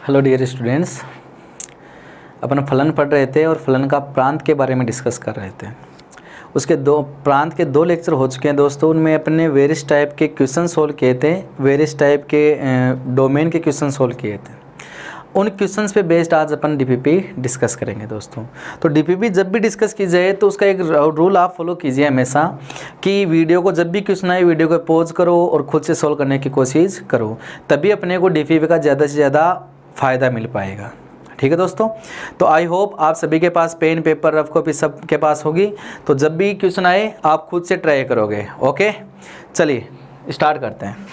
Hello dear students, अपन फलन पढ़ रहे थे और फलन का प्रांत के बारे में डिस्कस कर रहे थे। उसके प्रांत के 2 लेक्चर हो चुके हैं दोस्तों। उनमें अपने वेरियस टाइप के क्वेश्चन सोल्व किए थे, वेरियस टाइप के डोमेन के क्वेश्चन सोल्व किए थे। उन क्वेश्चंस पे बेस्ड आज अपन डीपीपी डिस्कस करेंगे दोस्तों। तो डीपीपी जब भी डिस्कस की जाए तो उसका एक रूल आप फॉलो कीजिए हमेशा कि वीडियो को जब भी क्वेश्चन आए वीडियो को पॉज करो और खुद से सोल्व करने की कोशिश करो, तभी अपने को डीपीपी का ज़्यादा से ज़्यादा फ़ायदा मिल पाएगा। ठीक है दोस्तों, तो आई होप आप सभी के पास पेन पेपर रफ कॉपी सब के पास होगी, तो जब भी क्वेश्चन आए आप खुद से ट्राई करोगे। ओके, चलिए स्टार्ट करते हैं।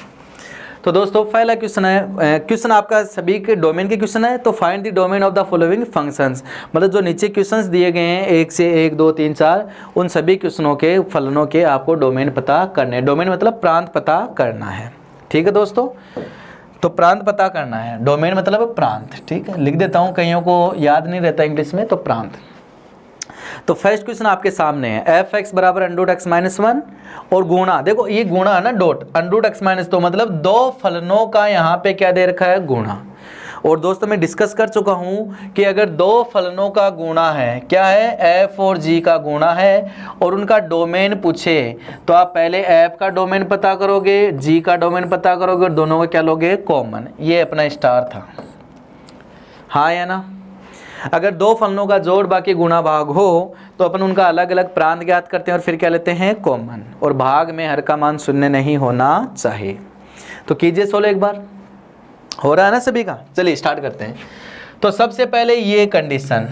तो दोस्तों पहला क्वेश्चन है, क्वेश्चन आपका सभी के डोमेन के क्वेश्चन है। तो find the domain of the following functions, मतलब जो नीचे क्वेश्चंस दिए गए हैं 1 से 1 2 3 4, उन सभी क्वेश्चनों के फलनों के आपको डोमेन पता करने। डोमेन मतलब प्रांत पता करना है। ठीक है दोस्तों, तो प्रांत पता करना है, डोमेन मतलब प्रांत। ठीक है, लिख देता हूँ, कईयों को याद नहीं रहता इंग्लिश में, तो प्रांत। तो फर्स्ट क्वेश्चन आपके सामने है, एफ एक्स बराबर अंडरूट एक्स माइनस 1 और गुणा, देखो ये गुणा है ना, डॉट अंडरूट एक्स माइनस 2, मतलब 2 फलनों का यहाँ पे क्या दे रखा है, गुणा। और दोस्तों मैं डिस्कस कर चुका हूं कि अगर 2 फलनों का गुणा है, क्या है, एफ और जी का गुणा है, और उनका डोमेन पूछे तो आप पहले एफ का डोमेन पता करोगे, जी का डोमेन पता करोगे और दोनों को क्या लोगे, कॉमन। ये अपना स्टार था, हाँ या ना। अगर 2 फलनों का जोड़ बाकी गुणा भाग हो तो अपन उनका अलग अलग प्रांत ज्ञात करते हैं और फिर क्या लेते हैं, कॉमन। और भाग में हर का मान 0 नहीं होना चाहिए। तो कीजिए सोल्व एक बार, हो रहा है ना सभी का। चलिए स्टार्ट करते हैं। तो सबसे पहले ये कंडीशन,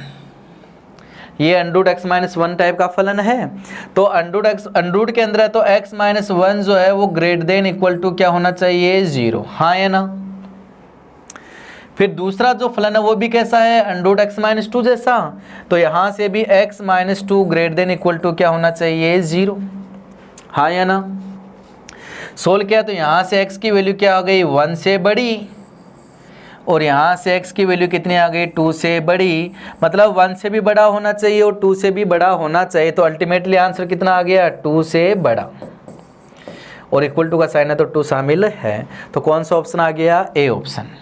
ये अंडरूट एक्स माइनस 1 टाइप का फलन है। तो अंडरूट के अंदर है तो एक्स माइनस 1 जो है वो ग्रेटर देन इक्वल टू क्या होना चाहिए, 0, हाँ या ना। फिर दूसरा जो फलन है वो भी कैसा है, अंडरूट एक्स माइनस 2 जैसा। तो यहां से भी x minus 2 greater than equal to क्या होना चाहिए, 0, हाँ या ना। सोल्व किया तो यहां से x की वैल्यू क्या आ गई, 1 से बड़ी, और यहाँ से x की वैल्यू कितनी आ गई, 2 से बड़ी। मतलब 1 से भी बड़ा होना चाहिए और 2 से भी बड़ा होना चाहिए। तो अल्टीमेटली आंसर कितना आ गया, 2 से बड़ा, और इक्वल टू का साइन है तो 2 शामिल है। तो कौन सा ऑप्शन आ गया, ए ऑप्शन।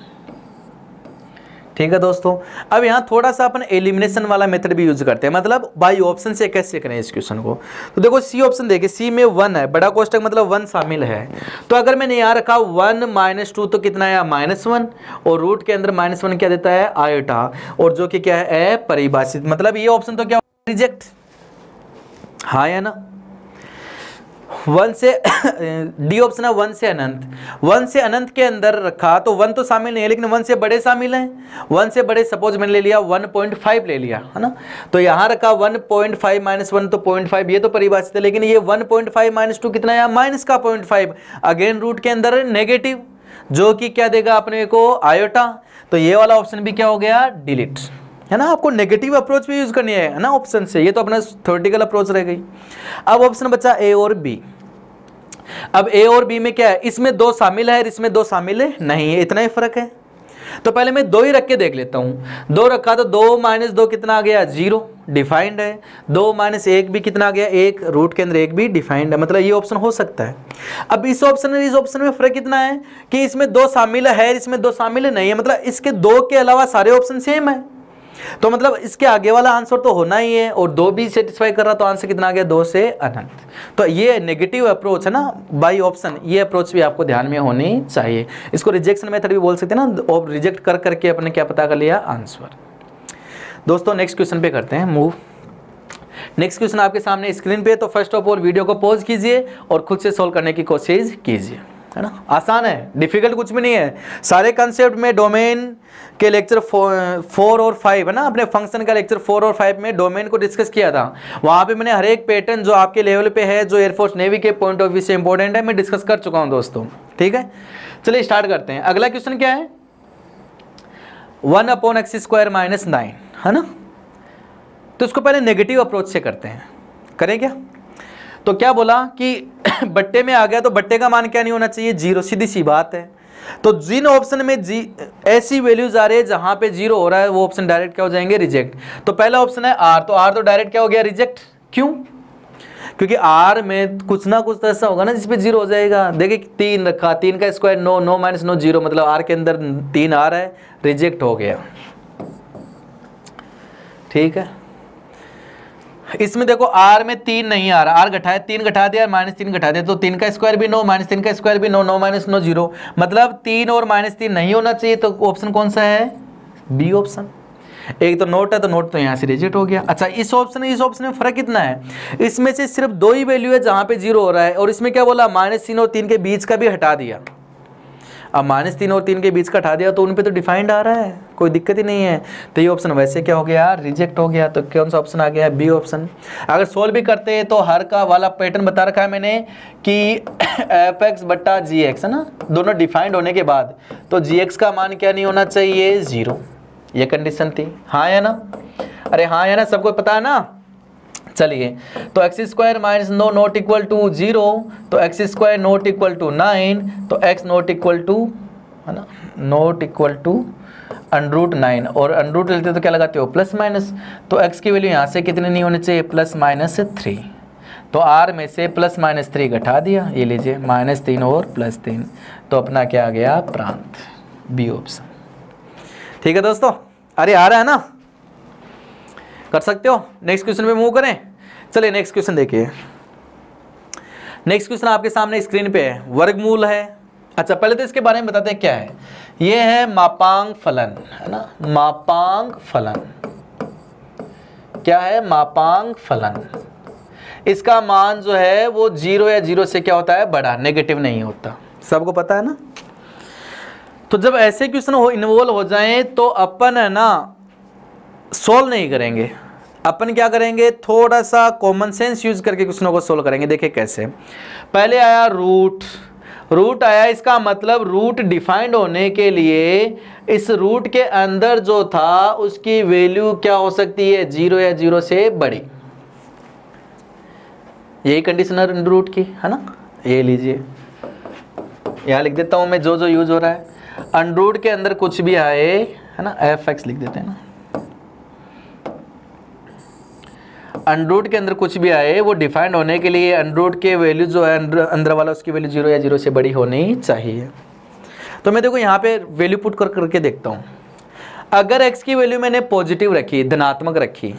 ठीक है दोस्तों, अब यहाँ थोड़ा सा अपन एलिमिनेशन वाला मेथड भी यूज करते हैं, मतलब बाई ऑप्शन से कैसे करें इस क्वेश्चन को। तो देखो सी ऑप्शन देखिए, सी में 1 है, बड़ा कोष्टक मतलब 1 शामिल है। तो अगर मैंने यहाँ रखा 1 माइनस 2 तो कितना है, -1, और रूट के अंदर -1 क्या देता है, आयोटा, और जो कि क्या है, परिभाषित। मतलब ये ऑप्शन तो क्या, रिजेक्ट, हाँ या ना। 1 से डी ऑप्शन है 1 से अनंत। 1 से अनंत के अंदर रखा तो 1 तो शामिल नहीं है, लेकिन 1 से बड़े शामिल हैं। 1 से बड़े सपोज मैंने ले लिया 1.5 ले लिया, है ना। तो यहाँ रखा 1.5 माइनस 1 तो 0.5, ये तो परिभाषित है, लेकिन ये 1.5 माइनस 2 कितना है, माइनस का 0.5। अगेन रूट के अंदर नेगेटिव, जो कि क्या देगा अपने को, आयोटा। तो ये वाला ऑप्शन भी क्या हो गया, डिलीट, है ना। आपको नेगेटिव अप्रोच भी यूज करनी है ना ऑप्शन से, ये तो अपना थ्योरेटिकल अप्रोच रह गई। अब ऑप्शन बचा ए और बी। अब ए और बी में क्या है, इसमें 2 शामिल है, इसमें 2 शामिल नहीं है, इतना ही फर्क है। तो पहले मैं 2 ही रख के देख लेता हूं। 2 रखा तो 2 माइनस 2 कितना आ गया, 0, डिफाइंड है। 2 माइनस 1 भी कितना आ गया, 1, रूट के अंदर 1 भी डिफाइंड है, मतलब ये ऑप्शन हो सकता है। अब इस ऑप्शन और इस ऑप्शन में फर्क कितना है कि इसमें 2 शामिल है, इसमें 2 शामिल नहीं है, मतलब इसके 2 के अलावा सारे ऑप्शन सेम है। तो मतलब इसके आगे वाला आंसर तो होना ही है, और 2 भी सेटिस्फाई कर रहा, तो आंसर कितना आ गया, 2 से अनंत। तो ये नेगेटिव अप्रोच है ना, बाय ऑप्शन, ये अप्रोच भी आपको ध्यान में होनी चाहिए। इसको रिजेक्शन मेथड भी बोल सकते हैं ना, और रिजेक्ट कर करके अपने क्या पता कर लिया, आंसर। दोस्तों नेक्स्ट क्वेश्चन पे करते हैं मूव। नेक्स्ट क्वेश्चन आपके सामने स्क्रीन पे। तो फर्स्ट ऑफ ऑल वीडियो को पॉज कीजिए और खुद से सोल्व करने की कोशिश कीजिए, है ना। आसान है, डिफिकल्ट कुछ भी नहीं है। सारे कंसेप्ट में डोमेन के लेक्चर 4 और 5 है ना, अपने फंक्शन का लेक्चर 4 और 5 में डोमेन को डिस्कस किया था। वहां पे मैंने हर एक पैटर्न जो आपके लेवल पे है, जो एयरफोर्स नेवी के पॉइंट ऑफ व्यू से इंपॉर्टेंट है, मैं डिस्कस कर चुका हूं दोस्तों। ठीक है, चलिए स्टार्ट करते हैं। अगला क्वेश्चन क्या है, 1/x² - 9, है ना। तो इसको पहले नेगेटिव अप्रोच से करते हैं, करें क्या। तो क्या बोला कि बट्टे में आ गया तो बट्टे का मान क्या नहीं होना चाहिए, 0, सीधी सी बात है। तो जिन ऑप्शन में ऐसी वैल्यूज आ रही है जहां पे 0 हो रहा है, वो ऑप्शन डायरेक्ट क्या हो जाएंगे, रिजेक्ट। तो पहला ऑप्शन है आर, तो आर तो डायरेक्ट क्या हो गया, रिजेक्ट। क्यों, क्योंकि आर में कुछ ना कुछ तो ऐसा होगा ना जिसपे 0 हो जाएगा। देखिए 3 रखा, 3 का स्क्वायर 9, 9 माइनस 9 0, मतलब आर के अंदर 3 आ रहा है, रिजेक्ट हो गया। ठीक है, इसमें देखो आर में 3 नहीं आ रहा, आर घटाया 3 घटा दिया, माइनस 3 घटा दिया, तो 3 का स्क्वायर भी 9, माइनस 3 का स्क्वायर भी 9, 9 माइनस 9 0, मतलब 3 और माइनस 3 नहीं होना चाहिए। तो ऑप्शन कौन सा है? B option. एक तो नोट है, तो नोट तो यहाँ से रिजेक्ट हो गया। अच्छा, इस ऑप्शन में फर्क कितना है? इसमें से सिर्फ 2 ही वैल्यू है जहां पे 0 हो रहा है, और इसमें क्या बोला, माइनस 3 और 3 के बीच का भी हटा दिया। अब माइनस 3 और 3 के बीच का हटा दिया तो उन पे तो डिफाइंड आ रहा है, कोई दिक्कत ही नहीं है। तो ये ऑप्शन वैसे क्या हो गया, रिजेक्ट हो गया। तो कौन सा ऑप्शन आ गया? B option. अगर सोल्व भी करते हैं तो हर का वाला पैटर्न बता रखा है मैंने कि एफ एक्स बट्टा जी एक्स है ना, दोनों डिफाइंड होने के बाद तो जी एक्स का मान क्या नहीं होना चाहिए? 0। ये कंडीशन थी, हाँ या ना? अरे हाँ या ना, सबको पता है ना? चलिए, तो x square minus 9 not equal to 0, तो x square not equal to 9, तो एक्स नॉट इक्वल टू, है ना, नॉट इक्वल टू अंडरूट 9, और अंडरूट लेते तो क्या लगाते हो? Plus minus. तो एक्स की वैल्यू यहाँ से कितनी नहीं होनी चाहिए? Plus minus 3। तो आर में से प्लस माइनस 3 घटा दिया, ये लीजिए माइनस 3 और प्लस 3, तो अपना क्या आ गया? प्रांत, बी ऑप्शन। ठीक है दोस्तों, अरे आ रहा है ना, कर सकते हो। नेक्स्ट क्वेश्चन पे मूव करें। चलिए नेक्स्ट क्वेश्चन देखिए। नेक्स्ट क्वेश्चन आपके सामने स्क्रीन पे है, वर्गमूल है। अच्छा, पहले तो इसके बारे में बताते हैं क्या है। ये है मापांक फलन, है ना, मापांक फलन। क्या है? मापांक फलन। इसका मान जो है वो 0 या 0 से क्या होता है? बड़ा, नेगेटिव नहीं होता, सबको पता है ना। तो जब ऐसे क्वेश्चन इन्वॉल्व हो जाएं तो अपन है ना सोल्व नहीं करेंगे, अपन क्या करेंगे, थोड़ा सा कॉमन सेंस यूज करके क्वेश्चनों को सोल्व करेंगे। देखिए कैसे। पहले आया रूट, रूट आया, इसका मतलब रूट डिफाइंड होने के लिए इस रूट के अंदर जो था उसकी वैल्यू क्या हो सकती है? 0 या 0 से बड़ी। यही कंडीशन है रूट की, है ना। ये लीजिए, यहाँ लिख देता हूं मैं जो जो यूज हो रहा है। अंडरूट के अंदर कुछ भी आए, है ना, एफ एक्स लिख देते हैं ना, अंडरूट के अंदर कुछ भी आए वो डिफाइंड होने के लिए अंडरूट के वैल्यू जो है अंदर वाला उसकी वैल्यू 0 या 0 से बड़ी होनी चाहिए। तो मैं देखो यहाँ पे वैल्यू पुट करके देखता हूँ। अगर x की वैल्यू मैंने पॉजिटिव रखी, धनात्मक रखी,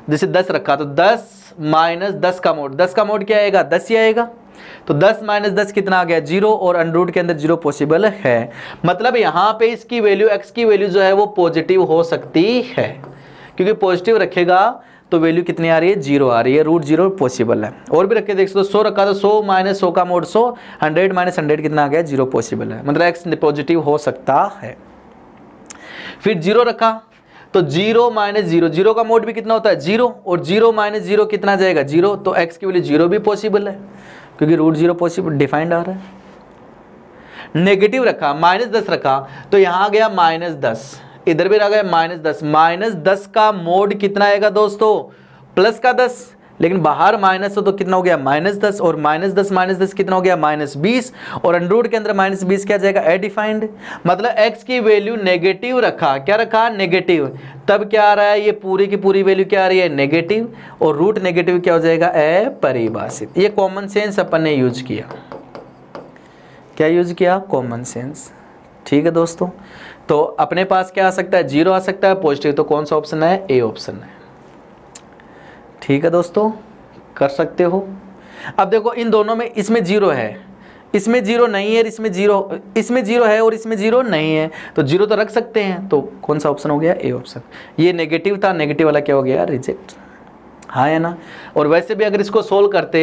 जैसे 10 रखा, तो 10 माइनस 10 का मोड, 10 का मोड क्या आएगा? 10 ही आएगा। तो 10 माइनस 10 कितना आ गया? 0, और अंडरूट के अंदर 0 पॉसिबल है। मतलब यहाँ पे इसकी वैल्यू, x की वैल्यू जो है वो पॉजिटिव हो सकती है, क्योंकि पॉजिटिव रखेगा तो वैल्यू कितनी आ रही है? 0 आ रही है, रूट 0 पॉसिबल है। और भी रख के देख सकते हो, 100 रखा तो 100 माइनस 100 का मोड 100, 100 माइनस 100 कितना आ गया? 0 पॉसिबल है, मतलब x पॉजिटिव हो सकता है। फिर 0 रखा तो 0 माइनस 0, 0 का मोड भी कितना होता है? 0, और 0 माइनस 0 कितना जाएगा? 0, तो x की वैल्यू 0 भी पॉसिबल है, क्योंकि रूट 0 पॉसिबल डिफाइंड आ रहा है। नेगेटिव रखा, माइनस 10 रखा, तो यहाँ आ गया माइनस 10, इधर भी आ गया माइनस 10। माइनस 10 का मोड कितना आएगा दोस्तों? प्लस का 10, लेकिन बाहर माइनस हो तो कितना हो गया? माइनस 10, और माइनस 10 कितना हो गया? माइनस 20, और अंडरूट के अंदर माइनस 20 क्या जाएगा? अडिफाइंड। मतलब x की वैल्यू नेगेटिव रखा, क्या रखा? नेगेटिव, तब क्या आ रहा है? ये पूरी की पूरी वैल्यू क्या आ रही है? नेगेटिव, और रूट नेगेटिव क्या हो जाएगा? अपरिभाषित। ये कॉमन सेंस अपन ने यूज किया। क्या यूज किया? Common sense. ठीक है दोस्तों, तो अपने पास क्या आ सकता है? 0 आ सकता है पॉजिटिव, तो कौन सा ऑप्शन है? ए ऑप्शन है। ठीक है दोस्तों, कर सकते हो। अब देखो इन दोनों में, इसमें 0 है, इसमें 0 नहीं है, इसमें 0 है और इसमें 0 नहीं है, तो 0 तो रख सकते हैं। तो कौन सा ऑप्शन हो गया? A option. ये नेगेटिव था, नेगेटिव वाला क्या हो गया? रिजेक्ट। हाँ है ना। और वैसे भी अगर इसको सोल्व करते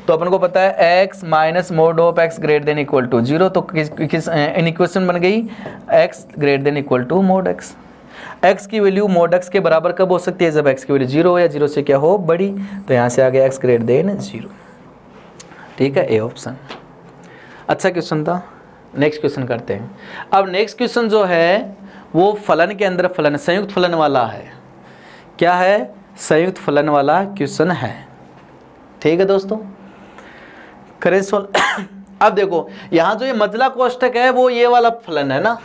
तो अपन को पता है x minus mod of x greater than equal to 0, तो किस इक्वेशन बन गई? x greater than equal to mod x। x की वैल्यू मोड x के बराबर कब हो सकती है? जब x की वैल्यू 0 या 0 से क्या हो? बड़ी। तो यहाँ से आ गया x ग्रेटर देन 0। ठीक है, ए ऑप्शन। अच्छा क्वेश्चन था। नेक्स्ट क्वेश्चन करते हैं। अब नेक्स्ट क्वेश्चन जो है वो फलन के अंदर फलन, संयुक्त फलन वाला है। क्या है? संयुक्त फलन वाला क्वेश्चन है। ठीक है दोस्तों, करें सोल्व। अब देखो यहाँ जो ये मजला कोष्ठक है वो ये वाला फलन है ना,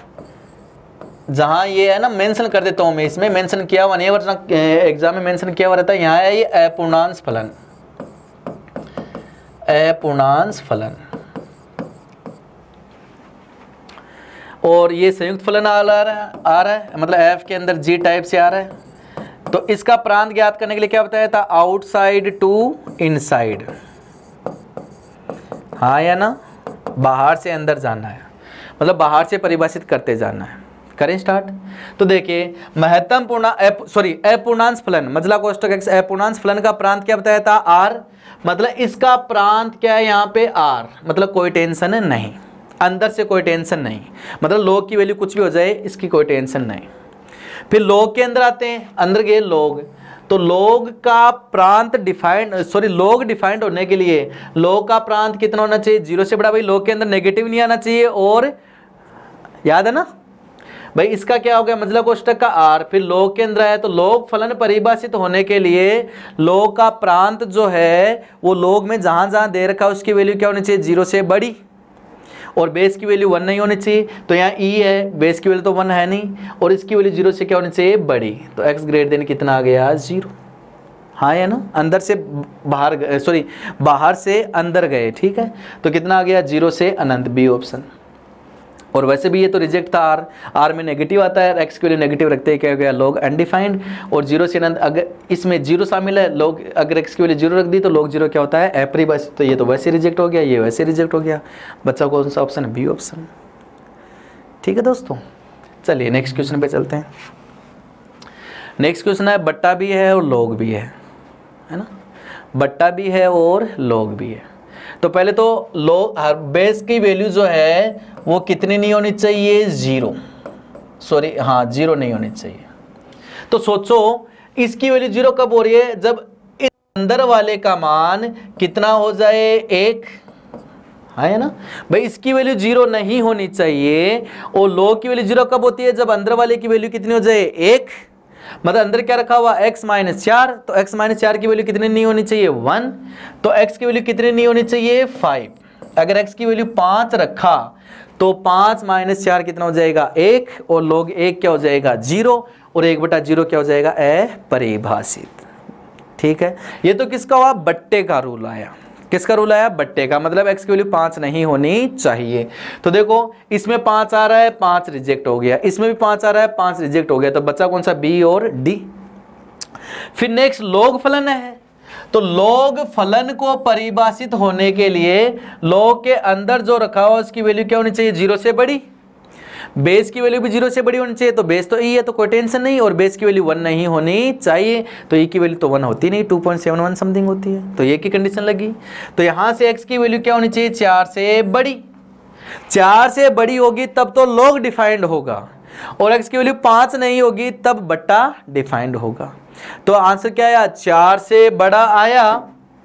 जहाँ ये है ना, मेंशन कर देता हूँ मैं, इसमें मेंशन किया हुआ नहीं है वरना एग्जाम में मेंशन किया हुआ रहता है। यहाँ है ये अपूर्णांश फलन, अपूर्णांश फलन, और ये संयुक्त फलन आ रहा है, मतलब एफ के अंदर जी टाइप से आ रहा है। तो इसका प्रांत ज्ञात करने के लिए क्या बताया था, आउटसाइड टू इनसाइड, हाँ या ना, बाहर से अंदर जाना है, मतलब बाहर से परिभाषित करते जाना है। करें स्टार्ट। तो देखिए महत्तम अपूर्णांश फलन, मजला कोष्ठक x अपूर्णांश फलन का प्रांत क्या बताया था, आर, मतलब इसका प्रांत क्या है यहाँ पे आर, मतलब कोई टेंशन है नहीं, अंदर से कोई टेंशन नहीं, मतलब लॉग की वैल्यू कुछ भी हो जाए इसकी कोई टेंशन नहीं। फिर लॉग के अंदर आते हैं, अंदर गए लॉग, तो लॉग का प्रांत लॉग डिफाइंड होने के लिए लॉग का प्रांत कितना होना चाहिए, 0 से बड़ा। भाई लॉग के अंदर नेगेटिव नहीं आना चाहिए, और याद है ना भाई इसका क्या हो गया, मजला कोष्ठक का आर, फिर लॉग के अंदर आया तो लॉग फलन परिभाषित होने के लिए लॉग का प्रांत जो है वो लॉग में जहां जहां दे रखा है उसकी वैल्यू क्या होनी चाहिए, 0 से बड़ी, और बेस की वैल्यू 1 नहीं होनी चाहिए। तो यहाँ ई है, बेस की वैल्यू तो 1 है नहीं, और इसकी वैल्यू 0 से क्या होनी चाहिए, बड़ी। तो x ग्रेटर देन कितना आ गया, 0, हाँ है ना, अंदर से बाहर से अंदर गए, ठीक है। तो कितना आ गया, 0 से अनंत, बी ऑप्शन। और वैसे भी ये तो रिजेक्ट था, आर में नेगेटिव आता है, एक्स के लिए नेगेटिव रखते हैं क्या हो गया, लॉग अनडिफाइंड, और 0 से अनंत, अगर इसमें 0 शामिल है, लॉग अगर एक्स के लिए 0 रख दी तो लॉग 0 क्या होता है, अपरिभाषित। तो ये तो वैसे रिजेक्ट हो गया, ये वैसे रिजेक्ट हो गया, बच्चा कौन सा ऑप्शन है, बी ऑप्शन। ठीक है दोस्तों, चलिए नेक्स्ट क्वेश्चन पे चलते हैं। नेक्स्ट क्वेश्चन है बट्टा भी है और लॉग भी है ना, बट्टा भी है और लॉग भी है। तो पहले तो लॉग हर बेस की वैल्यू जो है वो कितनी नहीं होनी चाहिए, 0 नहीं होनी चाहिए। तो सोचो इसकी वैल्यू 0 कब हो रही है, जब इस अंदर वाले का मान कितना हो जाए, 1, है ना भाई। इसकी वैल्यू 0 नहीं होनी चाहिए, और लॉग की वैल्यू 0 कब होती है, जब अंदर वाले की वैल्यू कितनी हो जाए, 1, मतलब अंदर क्या रखा हुआ x - 4, तो x - 4 की वैल्यू कितनी नहीं होनी चाहिए, 1, तो x की वैल्यू कितनी नहीं होनी चाहिए, 5। अगर x की वैल्यू 5 रखा तो 5 - 4 कितना हो जाएगा, 1, और log 1 क्या हो जाएगा, 0, और 1/0 क्या हो जाएगा, अपरिभाषित। ठीक है, ये तो किसका हुआ, बट्टे का रूल आया। किसका रूल आया, बट्टे का, मतलब x की वैल्यू 5 नहीं होनी चाहिए। तो देखो इसमें 5 आ रहा है, 5 रिजेक्ट हो गया, इसमें भी 5 आ रहा है, 5 रिजेक्ट हो गया, तो बच्चा कौन सा, बी और डी। फिर नेक्स्ट लॉग फलन है, तो लॉग फलन को परिभाषित होने के लिए लॉग के अंदर जो रखा हुआ उसकी वैल्यू क्या होनी चाहिए, 0 से बड़ी, बेस की वैल्यू भी 0 से बड़ी होनी चाहिए। तो बेस तो ई है, तो कोई टेंशन नहीं, और बेस की वैल्यू 1 नहीं होनी चाहिए, तो ई की वैल्यू तो 1 होती नहीं, 2.71 समथिंग होती है, तो ये की कंडीशन लगी। तो यहां से x की वैल्यू क्या होनी चाहिए, 4 से बड़ी, 4 से बड़ी होगी तब तो लॉग डिफाइंड होगा, और x की वैल्यू 5 नहीं होगी तब बट्टा डिफाइंड होगा। तो आंसर क्या आया, 4 से बड़ा आया,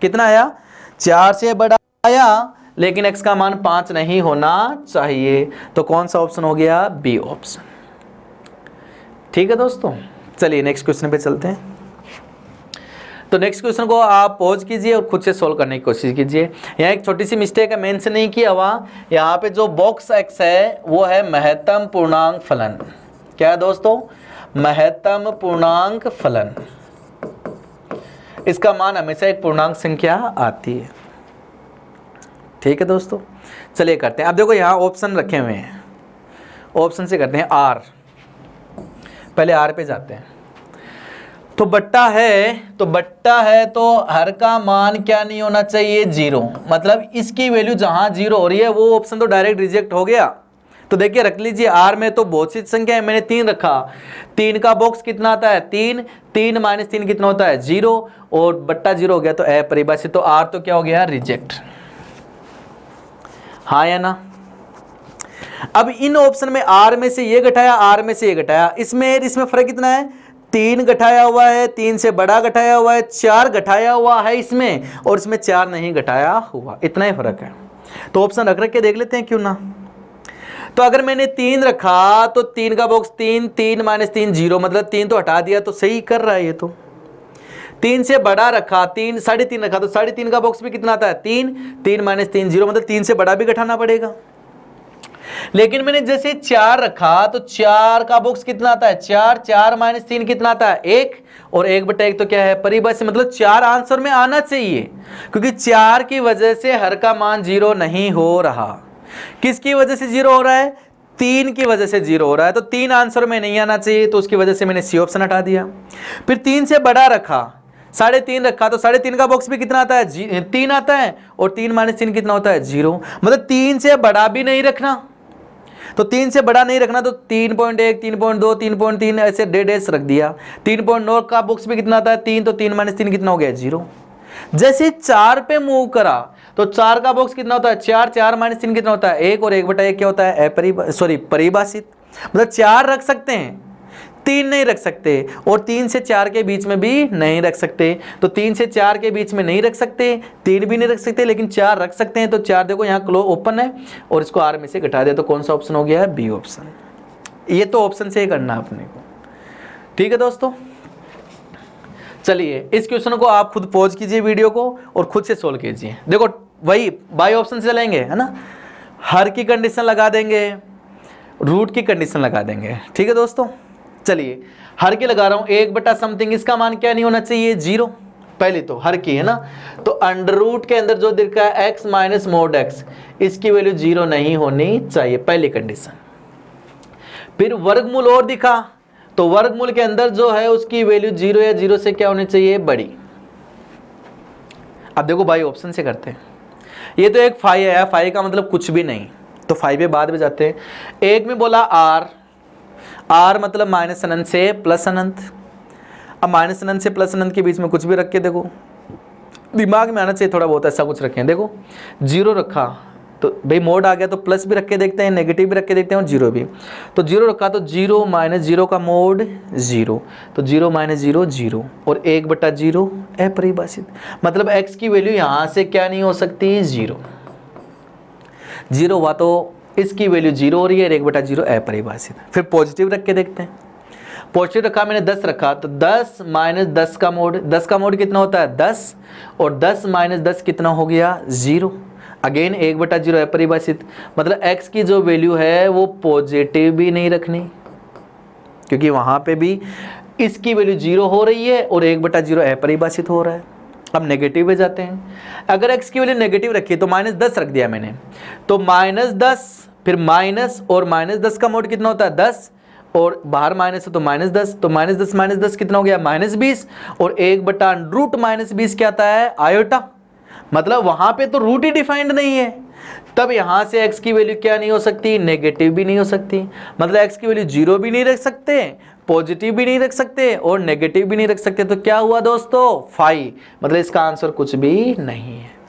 कितना आया, 4 से बड़ा आया, लेकिन x का मान 5 नहीं होना चाहिए। तो कौन सा ऑप्शन हो गया, बी ऑप्शन। ठीक है दोस्तों, चलिए नेक्स्ट क्वेश्चन पे चलते हैं। तो नेक्स्ट क्वेश्चन को आप पॉज कीजिए और खुद से सोल्व करने की कोशिश कीजिए। यहाँ एक छोटी सी मिस्टेक है, मेंशन नहीं किया हुआ, यहाँ पे जो बॉक्स x है वो है महत्तम पूर्णांक फलन। क्या है दोस्तों, महत्तम पूर्णांक फलन, इसका मान हमेशा एक पूर्णांक संख्या आती है। ठीक है दोस्तों, चलिए करते हैं। अब देखो यहाँ ऑप्शन रखे हुए हैं, ऑप्शन से करते हैं। आर, पहले आर पे जाते हैं। तो बट्टा है तो हर का मान क्या नहीं होना चाहिए, 0, मतलब इसकी वैल्यू जहां 0 हो रही है वो ऑप्शन तो डायरेक्ट रिजेक्ट हो गया। तो देखिए रख लीजिए, आर में तो बहुत सी संख्या है, मैंने 3 रखा, 3 का बॉक्स कितना आता है, 3, 3 - 3 कितना होता है, 0, और बट्टा 0 हो गया तो अपरिभाषित, तो आर तो क्या हो गया, रिजेक्ट, हाँ या ना। अब इन ऑप्शन में आर में से ये घटाया, आर में से ये घटाया, इसमें फर्क कितना है, 3 घटाया हुआ है, 3 से बड़ा घटाया हुआ है, 4 घटाया हुआ है इसमें, और इसमें 4 नहीं घटाया हुआ, इतना ही फर्क है। तो ऑप्शन रख के देख लेते हैं, क्यों ना। तो अगर मैंने 3 रखा तो 3 का बॉक्स 3, 3 - 3 0, मतलब 3 तो हटा दिया, तो सही कर रहा है ये तो। 3 से बड़ा रखा, 3 3.5 रखा, तो 3.5 का बॉक्स भी कितना आता है, 3, 3 - 3 0, मतलब 3 से बड़ा भी घटाना पड़ेगा। लेकिन मैंने जैसे 4 रखा तो 4 का बॉक्स कितना आता है 4, 4 माइनस 3 कितना आता है 1, और 1/1 तो क्या है परिभाषा, मतलब 4 आंसर में आना चाहिए, क्योंकि 4 की वजह से हर का मान 0 नहीं हो रहा। किसकी वजह से 0 हो रहा है, 3 की वजह से 0 हो रहा है, तो 3 आंसर में नहीं आना चाहिए, तो उसकी वजह से मैंने सी ऑप्शन हटा दिया। फिर 3 से बड़ा रखा, 3.5 रखा, तो 3.5 का बॉक्स भी कितना आता है 3 आता है, और 3 माइनस 3 कितना होता है 0, मतलब 3 से बड़ा भी नहीं रखना, तो 3 से बड़ा नहीं रखना, तो 3.1, 3.2, 3.3 ऐसे डेढ़ रख दिया। 3.9 का बॉक्स भी कितना आता है 3, तो 3 माइनस 3 कितना हो गया 0। जैसे 4 पे मूव करा तो 4 का बॉक्स कितना होता है 4, 4 माइनस 3 कितना होता है 1, और 1/1 क्या होता है परिभाषित, मतलब 4 रख सकते हैं 3 नहीं रख सकते, और 3 से 4 के बीच में भी नहीं रख सकते, तो 3 से 4 के बीच में नहीं रख सकते, 3 भी नहीं रख सकते, लेकिन 4 रख सकते हैं, तो 4 देखो यहाँ क्लो ओपन है और इसको R में से घटा दिया, तो कौन सा ऑप्शन हो गया है बी ऑप्शन। ये तो ऑप्शन से ही करना अपने को, ठीक है दोस्तों। चलिए इस क्वेश्चन को आप खुद पॉज कीजिए वीडियो को और खुद से सोल्व कीजिए। देखो वही बाई ऑप्शन से चलेंगे, है ना, हर की कंडीशन लगा देंगे, रूट की कंडीशन लगा देंगे, ठीक है दोस्तों। चलिए हर की लगा रहा हूं 1 समथिंग, इसका मान क्या नहीं होना चाहिए 0, पहले तो हर की है ना, तो अंडर रूट के अंदर जो दिखा है x माइनस मोड x, इसकी वैल्यू 0 नहीं होनी चाहिए, पहली कंडीशन। फिर वर्गमूल और दिखा, तो वर्गमूल के अंदर जो है उसकी वैल्यू 0 या 0 से क्या होनी चाहिए बड़ी। अब देखो भाई ऑप्शन से करते हैं, ये तो एक फाई है, फाई का मतलब कुछ भी नहीं, तो फाई पे बाद में जाते हैं। एक में बोला आर मतलब माइनस अनंत से प्लस अनंत, अब माइनस अनंत से प्लस अनंत के बीच में कुछ भी रख के देखो, दिमाग में आना चाहिए थोड़ा बहुत, ऐसा कुछ रखें। देखो 0 रखा तो भाई मोड आ गया, तो प्लस भी रख के देखते हैं, नेगेटिव भी रख के देखते हैं, और 0 भी, तो 0 रखा तो 0 माइनस 0 का मोड 0, तो 0 माइनस 0 0, और 1/0 अपरिभाषित, मतलब x की वैल्यू यहाँ से क्या नहीं हो सकती 0 हुआ, तो इसकी वैल्यू 0 हो रही है, 1/0 अपरिभाषित। फिर पॉजिटिव रख के देखते हैं, पॉजिटिव रखा मैंने 10 रखा, तो 10 माइनस 10 का मोड, 10 का मोड कितना होता है 10, और 10 माइनस 10 कितना हो गया 0, अगेन 1/0 अपरिभाषित, मतलब x की जो वैल्यू है वो पॉजिटिव भी नहीं रखनी, क्योंकि वहां पे भी इसकी वैल्यू 0 हो रही है और 1/0 अपरिभाषित हो रहा है। अब नेगेटिव में जाते हैं, अगर x की वैल्यू नेगेटिव रखी तो -10 रख दिया मैंने, तो -10 फिर माइनस, और -10 का मोड कितना होता है 10, और बाहर माइनस है तो -10, तो -10 कितना हो गया -20, और 1/√-20 क्या आता है आयोटा, मतलब वहां पे तो रूट ही डिफाइंड नहीं है, तब यहां से x की वैल्यू क्या नहीं हो सकती नेगेटिव भी नहीं हो सकती, मतलब x की वैल्यू 0 भी नहीं रख सकते, पॉजिटिव भी नहीं रख सकते, और नेगेटिव भी नहीं रख सकते, तो क्या हुआ दोस्तों फाई, मतलब इसका आंसर कुछ भी नहीं है।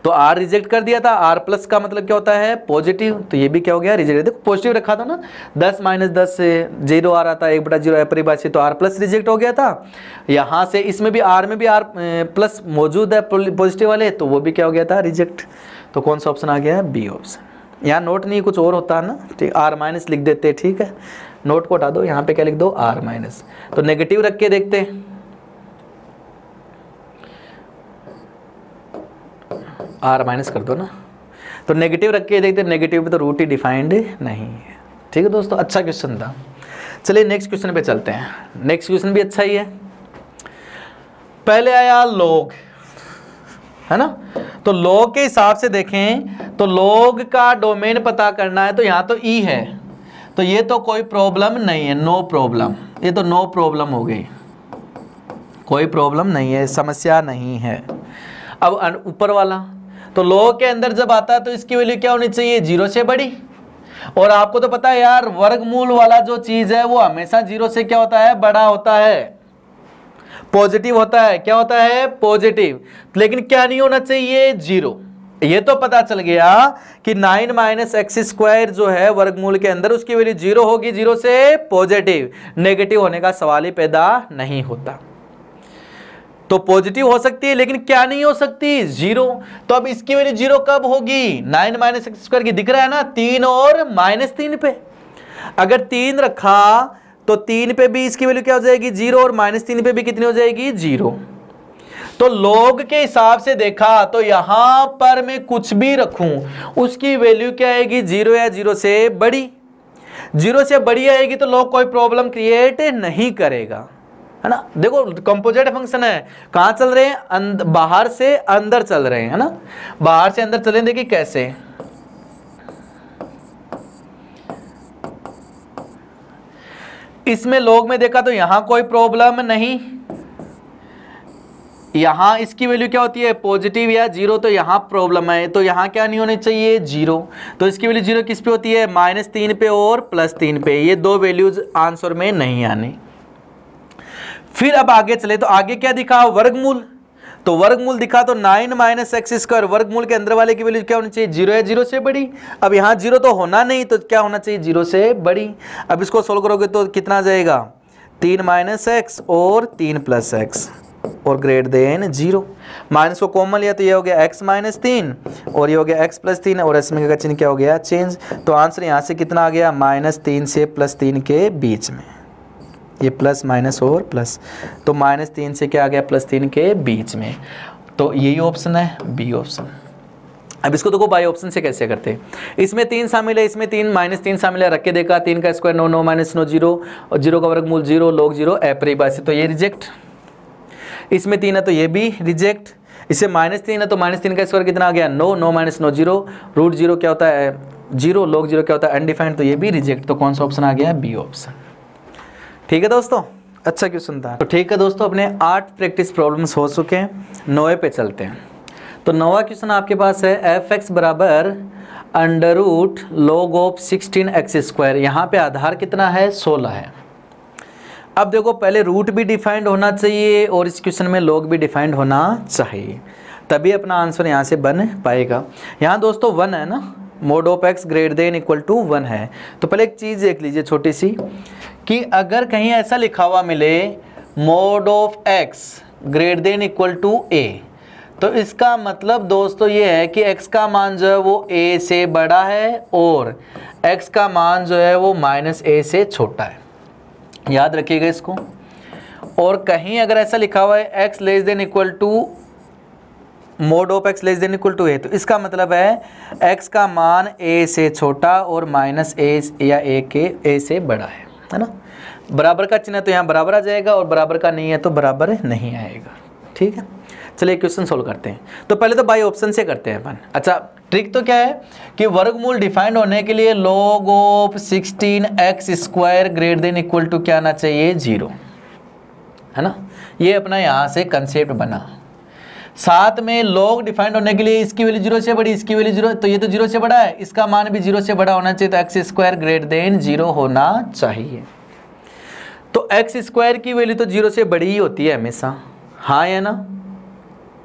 तो R रिजेक्ट कर दिया था, R प्लस का मतलब क्या होता है पॉजिटिव, तो ये भी क्या हो गया रिजेक्ट। देखो पॉजिटिव रखा था ना, 10 माइनस 10 से 0 आ रहा था, 1/0 अपरिभाषित, तो R प्लस रिजेक्ट हो गया था। यहाँ से इसमें भी R में भी R प्लस मौजूद है पॉजिटिव वाले, तो वो भी क्या हो गया था रिजेक्ट। तो कौन सा ऑप्शन आ गया है बी ऑप्शन। यहाँ नोट नहीं कुछ और होता है ना, ठीक, R माइनस लिख देते, ठीक है, नोट को हटा दो, यहाँ पे क्या लिख दो R माइनस। तो नेगेटिव रख के देखते हैं, R माइनस कर दो ना, तो नेगेटिव रख के देखते, नेगेटिव पे तो रूट ही डिफाइंड नहीं है, ठीक है दोस्तों। अच्छा क्वेश्चन था। चलिए नेक्स्ट क्वेश्चन पे चलते हैं। नेक्स्ट क्वेश्चन भी अच्छा ही है। पहले आया लॉग, है ना, तो लॉग के हिसाब से देखें तो लॉग का डोमेन पता करना है, तो यहाँ तो ई है, तो ये तो कोई प्रॉब्लम नहीं है, नो प्रॉब्लम, ये तो नो प्रॉब्लम हो गई, कोई प्रॉब्लम नहीं है, समस्या नहीं है। अब ऊपर वाला, तो लॉग के अंदर जब आता है तो इसकी वैल्यू क्या होनी चाहिए 0 से बड़ी, और आपको तो पता है यार वर्गमूल वाला जो चीज है वो हमेशा 0 से क्या होता है बड़ा होता है, पॉजिटिव होता है, क्या होता है पॉजिटिव, लेकिन क्या नहीं होना चाहिए 0। ये तो पता चल गया कि 9 माइनस एक्स स्क्वायर जो है वर्गमूल के अंदर उसकी वैल्यू 0 होगी, 0 से पॉजिटिव, नेगेटिव होने का सवाल ही पैदा नहीं होता। तो पॉजिटिव हो सकती है लेकिन क्या नहीं हो सकती 0। तो अब इसकी वैल्यू 0 कब होगी 9 माइनस एक्स स्क्वायर की, दिख रहा है ना 3 और -3 पे, अगर 3 रखा तो 3 पे भी इसकी वैल्यू क्या हो जाएगी 0, और -3 पे भी कितनी हो जाएगी 0। तो log के हिसाब से देखा तो यहां पर मैं कुछ भी रखूं उसकी वैल्यू क्या आएगी, 0 या 0 से बड़ी। 0 से बड़ी आएगी तो log कोई प्रॉब्लम क्रिएट नहीं करेगा, है ना। देखो कंपोजिट फंक्शन है, कहां चल रहे हैं, बाहर से अंदर चल रहे हैं, है ना, बाहर से अंदर चले। देखिए कैसे, इसमें log में देखा तो यहां कोई प्रॉब्लम नहीं, यहां इसकी वैल्यू क्या होती है, पॉजिटिव या 0, तो यहां प्रॉब्लम है, तो यहां क्या नहीं होनी चाहिए, 0। तो इसकी वैल्यू 0 किस पे होती है, -3 पे और +3 पे, ये दो वैल्यूज आंसर में नहीं आनी। फिर अब आगे चले तो आगे क्या दिखा, वर्गमूल। तो वर्गमूल दिखा तो 9 - x², वर्गमूल के अंदर वाले की वैल्यू क्या होनी चाहिए, 0 या 0 से बड़ी। अब यहाँ 0 तो होना नहीं, तो क्या होना चाहिए, 0 से बड़ी। अब इसको सोल्व करोगे तो कितना आ जाएगा, 3 - x और 3 + x और ग्रेटर देन 0। माइनस को कॉमन लिया तो ये हो गया x - 3 और ये हो गया x + 3 और इसमें का चिन्ह क्या हो गया, चेंज। तो आंसर यहाँ से कितना आ गया, -3 से +3 के बीच में, ये प्लस माइनस और प्लस, तो -3 से क्या आ गया, +3 के बीच में। तो यही ऑप्शन है, बी ऑप्शन। अब इसको देखो बाई ऑप्शन से कैसे करते हैं, इसमें 3 शामिल है, इसमें -3 शामिल है, रख के देखा 3 का स्क्वायर 9, 9 - 9 0 और 0 का वर्गमूल 0, log 0 अपरिभाषित, तो ये रिजेक्ट। इसमें 3 है तो ये भी रिजेक्ट। इससे -3 है तो -3 का स्क्वायर कितना आ गया, 9, 9 - 9 0, √0 क्या होता है 0, log 0 क्या होता है अनडिफाइंड, तो ये भी रिजेक्ट। तो कौन सा ऑप्शन आ गया, बी ऑप्शन। ठीक है दोस्तों, अच्छा क्वेश्चन था। तो ठीक है दोस्तों, अपने 8 प्रैक्टिस प्रॉब्लम्स हो चुके हैं, 9वें पे चलते हैं। तो 9वां क्वेश्चन आपके पास है f(x) = √log 16x²। यहाँ पे आधार कितना है, 16 है। अब देखो पहले रूट भी डिफाइंड होना चाहिए और इस क्वेश्चन में log भी डिफाइंड होना चाहिए, तभी अपना आंसर यहाँ से बन पाएगा। यहाँ दोस्तों 1 है ना, mod of x > 1 है। तो पहले एक चीज़ देख लीजिए छोटी सी, कि अगर कहीं ऐसा लिखा हुआ मिले mod of x > a, तो इसका मतलब दोस्तों ये है कि x का मान जो है वो a से बड़ा है और x का मान जो है वो -a से छोटा है, याद रखिएगा इसको। और कहीं अगर ऐसा लिखा हुआ है x <= mod of x <= a, तो इसका मतलब है x का मान a से छोटा और -a या a से बड़ा है ना। बराबर का चिन्ह तो यहाँ बराबर आ जाएगा और बराबर का नहीं है तो बराबर नहीं आएगा। ठीक है, चलिए क्वेश्चन सोल्व करते हैं। तो पहले तो बाई ऑप्शन से करते हैं अपन। अच्छा, ट्रिक तो क्या है कि वर्गमूल डिफाइंड होने के लिए log of 16x² > क्या आना चाहिए, 0, है ना। ये अपना यहाँ से कंसेप्ट बना। साथ में log डिफाइंड होने के लिए इसकी वैल्यू 0 से बड़ी, इसकी वैल्यू 0, तो ये तो 0 से बड़ा है, इसका मान भी 0 से बड़ा होना चाहिए, तो x² > 0 होना चाहिए। तो x² की वैल्यू तो 0 से बड़ी ही होती है हमेशा, हाँ या ना,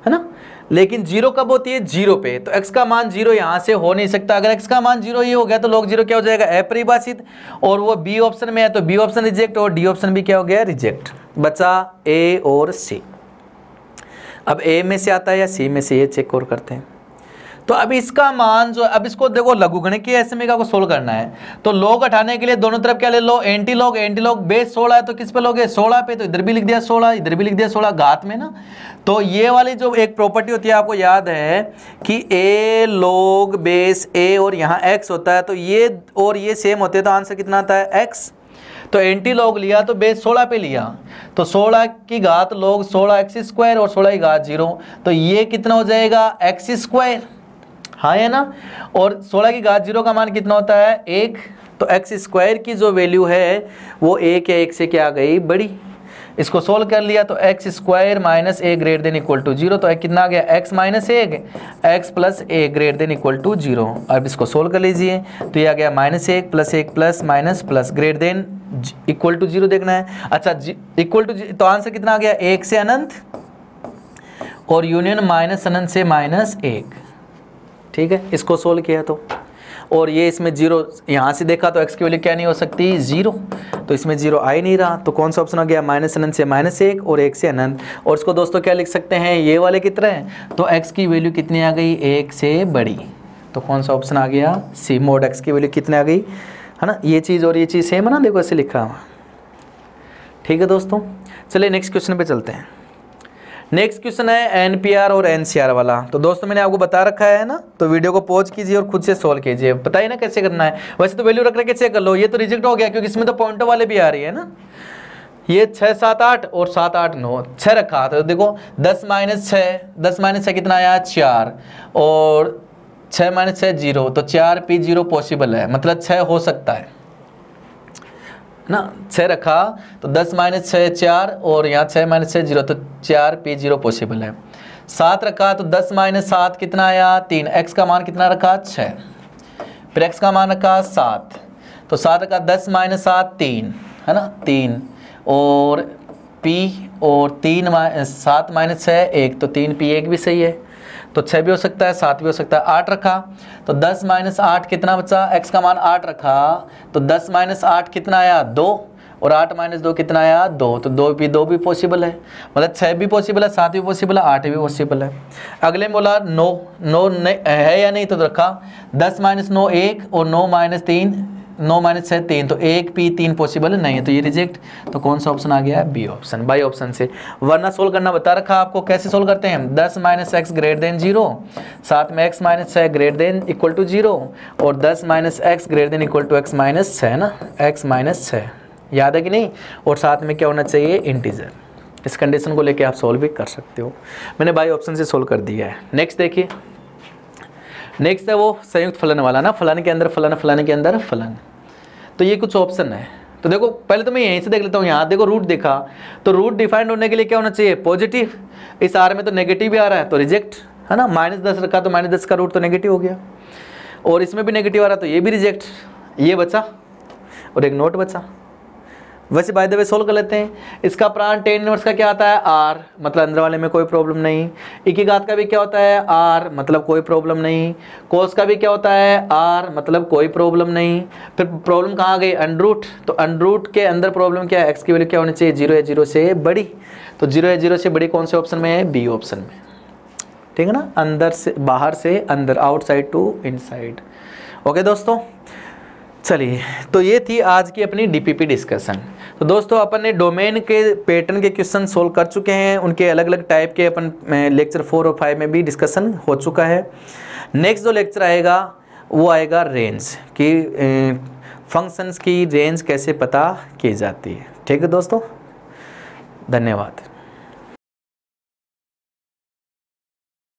है ना। लेकिन 0 कब होती है, 0 पे, तो x का मान 0 यहाँ से हो नहीं सकता। अगर x का मान 0 ही हो गया तो log 0 क्या हो जाएगा, अपरिभाषित, और वो b ऑप्शन में है तो b ऑप्शन रिजेक्ट और d ऑप्शन भी क्या हो गया, रिजेक्ट। बचा a और c। अब a में से आता है या c में से, ये चेक और करते हैं। तो अब इसका मान जो, अब इसको देखो लघुगणकीय एसएमई को सोल्व करना है, तो log हटाने के लिए दोनों तरफ क्या ले लो, एंटी लॉग बेस 16 है तो किस पे लोगे, 16 पे, तो इधर भी लिख दिया 16, इधर भी लिख दिया 16 घात में ना। तो ये वाली जो एक प्रॉपर्टी होती है आपको याद है कि a log बेस a और यहाँ x होता है, तो ये और ये सेम होते हैं तो आंसर कितना आता है, x। तो एंटी लॉग लिया तो बेस 16 पे लिया, तो 16 की घात log 16x² और 16 की घात 0, तो ये कितना हो जाएगा, x², हाँ है ना। और 16 की घात 0 का मान कितना होता है, 1, तो x² की जो वैल्यू है वो 1 या 1 से क्या आ गई, बड़ी। इसको सोल्व कर लिया तो x² - a > 0, तो कितना आ गया, x - 1 x + a > 0। अब इसको सोल्व कर लीजिए तो ये आ गया -1 + 1 प्लस माइनस प्लस > 0 देखना है। अच्छा, तो आंसर कितना आ गया, 1 से अनंत और यूनियन -अनंत से -1। ठीक है, इसको सोल्व किया तो, और ये इसमें 0 यहाँ से देखा तो x की वैल्यू क्या नहीं हो सकती, 0, तो इसमें 0 आ ही नहीं रहा, तो कौन सा ऑप्शन आ गया, -अनंत से -1 और 1 से अनंत। और इसको दोस्तों क्या लिख सकते हैं, ये वाले की तरह, तो x की वैल्यू कितनी आ गई, 1 से बड़ी, तो कौन सा ऑप्शन आ गया, सी, mod x की वैल्यू कितनी आ गई, है ना। ये चीज़ और ये चीज़ सेम है ना, देखो ऐसे लिखा हुआ। ठीक है दोस्तों, चलिए नेक्स्ट क्वेश्चन पे चलते हैं। नेक्स्ट क्वेश्चन है एनपीआर और एनसीआर वाला। तो दोस्तों मैंने आपको बता रखा है ना, तो वीडियो को पॉज कीजिए और खुद से सोल्व कीजिए, बताइए ना कैसे करना है। वैसे तो वैल्यू रख रखे चेक कर लो, ये तो रिजेक्ट हो गया क्योंकि इसमें तो पॉइंटों वाले भी आ रही है ना। ये 6 7 8 और 7 8 9 6 रखा, तो देखो 10 माइनस 6 कितना आया 4, और 6 माइनस 6 0, तो 4 P 0 पॉसिबल है, मतलब 6 हो सकता है ना। 6 रखा तो 10 माइनस 6 4, और यहाँ 6 माइनस 6 0, तो 4 P 0 पॉसिबल है। 7 रखा तो 10 माइनस 7 कितना आया 3, x का मान कितना रखा 6, फिर x का मान रखा 7, तो 7 रखा 10 माइनस 7 3 है ना 3, और P और 7 माइनस 6 1, तो 3 P 1 भी सही है, तो 6 भी हो सकता है 7 भी हो सकता है। 8 रखा तो 10 माइनस 8 कितना बचा, x का मान 8 रखा तो 10 माइनस 8 कितना आया 2, और 8 माइनस 2 कितना आया 2, तो 2 भी पॉसिबल है, मतलब 6 भी पॉसिबल है, 7 भी पॉसिबल है, 8 भी पॉसिबल है। अगले में बोला 9 है या नहीं, तो रखा 10 माइनस 9 1, और 9 माइनस 3 9 माइनस 6 3, तो 1 P 3 पॉसिबल है नहीं है, तो ये रिजेक्ट। तो कौन सा ऑप्शन आ गया बी ऑप्शन, बाई ऑप्शन से। वरना सोल्व करना बता रखा आपको, कैसे सोल्व करते हैं 10 माइनस एक्स ग्रेटर देन 0, साथ में x minus 6 greater than equal to 0, और 10 minus x greater than equal to x minus 6 है ना, x माइनस 6 याद है कि नहीं, और साथ में क्या होना चाहिए इंटीजर। इस कंडीशन को लेके आप सोल्व भी कर सकते हो, मैंने बाई ऑप्शन से सोल्व कर दिया है। नेक्स्ट देखिए, नेक्स्ट है वो संयुक्त फलन वाला ना, फलन के अंदर फलन, फलन के अंदर फलन। तो ये कुछ ऑप्शन है, तो देखो पहले तो मैं यहीं से देख लेता हूँ। यहाँ देखो रूट देखा, तो रूट डिफाइंड होने के लिए क्या होना चाहिए पॉजिटिव, इस आर में तो नेगेटिव भी आ रहा है तो रिजेक्ट है ना। -10 रखा तो -10 का रूट तो नेगेटिव हो गया, और इसमें भी नेगेटिव आ रहा तो ये भी रिजेक्ट, ये बचा और एक नोट बचा। वैसे बाय द वे सोल्व कर लेते हैं। इसका प्राण tan इनवर्स का क्या आता है r, मतलब अंदर वाले में कोई प्रॉब्लम नहीं। e की घात का भी क्या होता है r, मतलब कोई प्रॉब्लम नहीं। cos का भी क्या होता है r, मतलब कोई प्रॉब्लम नहीं। फिर प्रॉब्लम कहाँ गई अंडरूट, तो अंडरूट के अंदर प्रॉब्लम क्या है, x की वैल्यू क्या होनी चाहिए 0 या 0 से बड़ी, तो 0 या 0 से बड़ी कौन से ऑप्शन में है बी ऑप्शन में, ठीक है ना। अंदर से बाहर से अंदर, आउटसाइड टू इनसाइड। ओके दोस्तों, चलिए तो ये थी आज की अपनी डीपीपी डिस्कशन। तो दोस्तों अपन ने डोमेन के पैटर्न के क्वेश्चन सोल्व कर चुके हैं, उनके अलग अलग टाइप के अपन लेक्चर 4 और 5 में भी डिस्कशन हो चुका है। नेक्स्ट जो लेक्चर आएगा वो आएगा रेंज की, फंक्शंस की रेंज कैसे पता की जाती है। ठीक है दोस्तों, धन्यवाद।